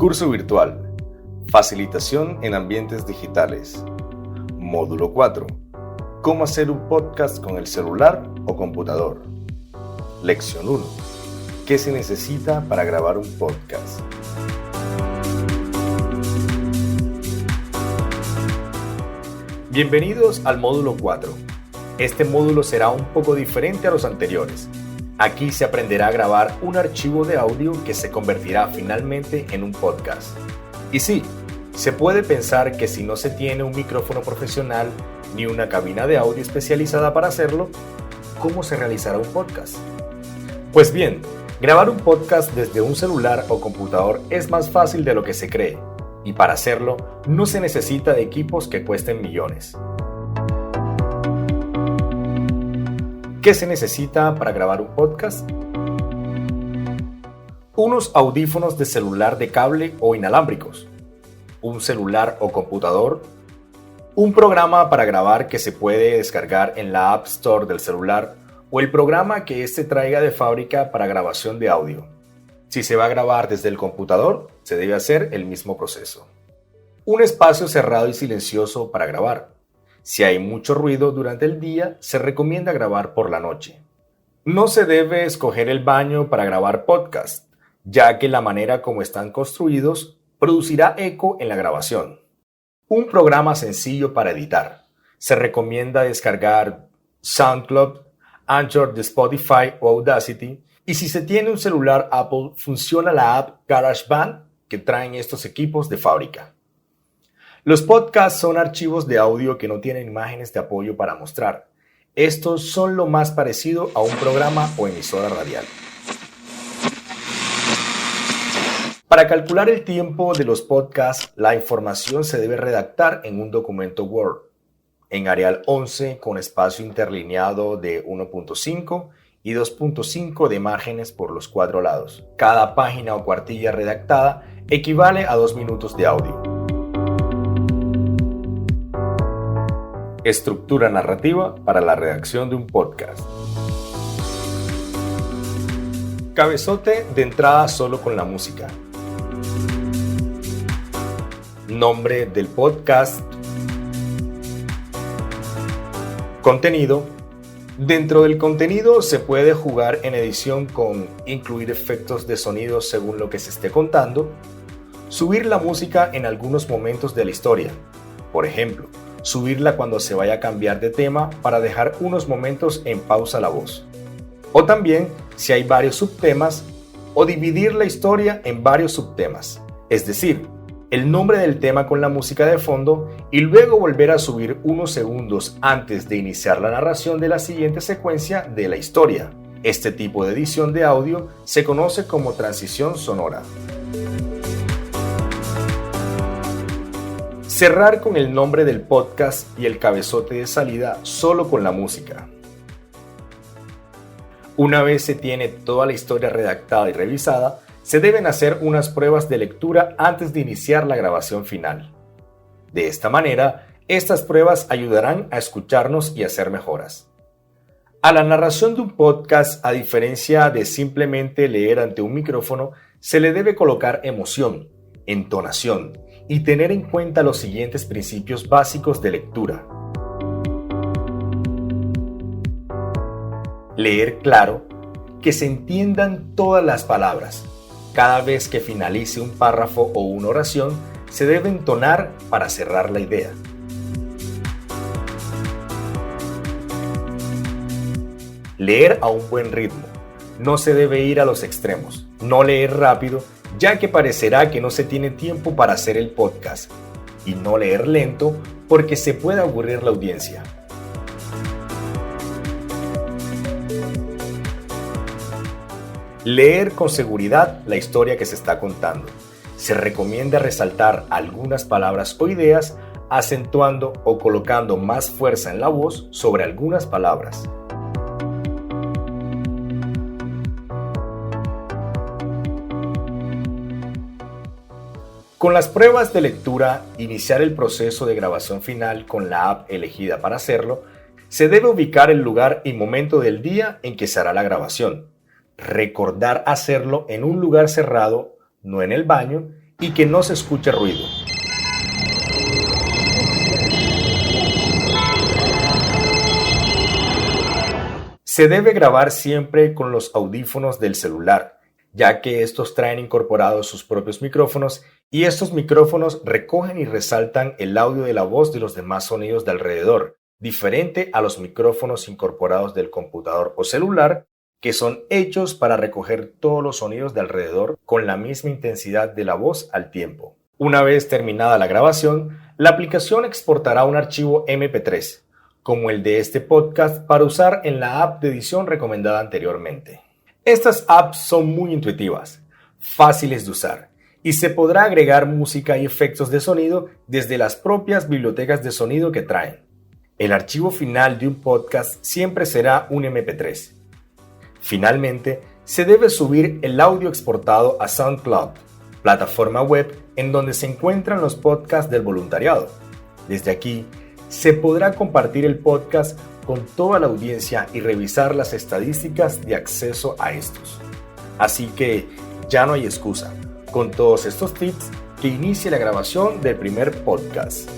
Curso virtual. Facilitación en ambientes digitales. Módulo 4. ¿Cómo hacer un podcast con el celular o computador? Lección 1. ¿Qué se necesita para grabar un podcast? Bienvenidos al módulo 4. Este módulo será un poco diferente a los anteriores. Aquí se aprenderá a grabar un archivo de audio que se convertirá finalmente en un podcast. Y sí, se puede pensar que si no se tiene un micrófono profesional ni una cabina de audio especializada para hacerlo, ¿cómo se realizará un podcast? Pues bien, grabar un podcast desde un celular o computador es más fácil de lo que se cree, y para hacerlo no se necesita de equipos que cuesten millones. ¿Qué se necesita para grabar un podcast? Unos audífonos de celular de cable o inalámbricos, un celular o computador, un programa para grabar que se puede descargar en la App Store del celular o el programa que éste traiga de fábrica para grabación de audio. Si se va a grabar desde el computador, se debe hacer el mismo proceso. Un espacio cerrado y silencioso para grabar. Si hay mucho ruido durante el día, se recomienda grabar por la noche. No se debe escoger el baño para grabar podcast, ya que la manera como están construidos producirá eco en la grabación. Un programa sencillo para editar. Se recomienda descargar SoundCloud, Anchor de Spotify o Audacity, y si se tiene un celular Apple, funciona la app GarageBand que traen estos equipos de fábrica. Los podcasts son archivos de audio que no tienen imágenes de apoyo para mostrar. Estos son lo más parecido a un programa o emisora radial. Para calcular el tiempo de los podcasts, la información se debe redactar en un documento Word, en Arial 11 con espacio interlineado de 1.5 y 2.5 de márgenes por los 4 lados. Cada página o cuartilla redactada equivale a 2 minutos de audio. Estructura narrativa para la redacción de un podcast. Cabezote de entrada solo con la música. Nombre del podcast. Contenido. Dentro del contenido se puede jugar en edición con incluir efectos de sonido según lo que se esté contando, subir la música en algunos momentos de la historia, por ejemplo, subirla cuando se vaya a cambiar de tema para dejar unos momentos en pausa la voz. O también, si hay varios subtemas, o dividir la historia en varios subtemas, es decir, el nombre del tema con la música de fondo y luego volver a subir unos segundos antes de iniciar la narración de la siguiente secuencia de la historia. Este tipo de edición de audio se conoce como transición sonora. Cerrar con el nombre del podcast y el cabezote de salida solo con la música. Una vez se tiene toda la historia redactada y revisada, se deben hacer unas pruebas de lectura antes de iniciar la grabación final. De esta manera, estas pruebas ayudarán a escucharnos y hacer mejoras. A la narración de un podcast, a diferencia de simplemente leer ante un micrófono, se le debe colocar emoción, entonación, y tener en cuenta los siguientes principios básicos de lectura. Leer claro, que se entiendan todas las palabras. Cada vez que finalice un párrafo o una oración, se debe entonar para cerrar la idea. Leer a un buen ritmo. No se debe ir a los extremos. No leer rápido, ya que parecerá que no se tiene tiempo para hacer el podcast, y no leer lento porque se puede aburrir la audiencia. Leer con seguridad la historia que se está contando. Se recomienda resaltar algunas palabras o ideas, acentuando o colocando más fuerza en la voz sobre algunas palabras. Con las pruebas de lectura, iniciar el proceso de grabación final con la app elegida para hacerlo, se debe ubicar el lugar y momento del día en que se hará la grabación. Recordar hacerlo en un lugar cerrado, no en el baño, y que no se escuche ruido. Se debe grabar siempre con los audífonos del celular, ya que estos traen incorporados sus propios micrófonos y estos micrófonos recogen y resaltan el audio de la voz de los demás sonidos de alrededor, diferente a los micrófonos incorporados del computador o celular, que son hechos para recoger todos los sonidos de alrededor con la misma intensidad de la voz al tiempo. Una vez terminada la grabación, la aplicación exportará un archivo MP3, como el de este podcast, para usar en la app de edición recomendada anteriormente. Estas apps son muy intuitivas, fáciles de usar, y se podrá agregar música y efectos de sonido desde las propias bibliotecas de sonido que traen. El archivo final de un podcast siempre será un MP3. Finalmente, se debe subir el audio exportado a SoundCloud, plataforma web en donde se encuentran los podcasts del voluntariado. Desde aquí, se podrá compartir el podcast con toda la audiencia y revisar las estadísticas de acceso a estos. Así que ya no hay excusa. Con todos estos tips, que inicie la grabación del primer podcast.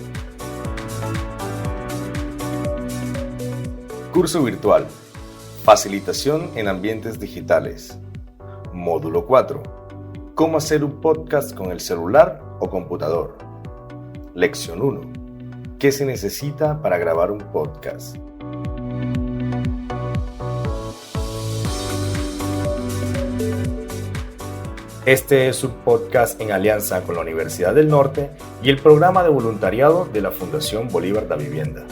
Curso virtual. Facilitación en ambientes digitales. Módulo 4. ¿Cómo hacer un podcast con el celular o computador? Lección 1. ¿Qué se necesita para grabar un podcast? Este es un podcast en alianza con la Universidad del Norte y el programa de voluntariado de la Fundación Bolívar da Vivienda.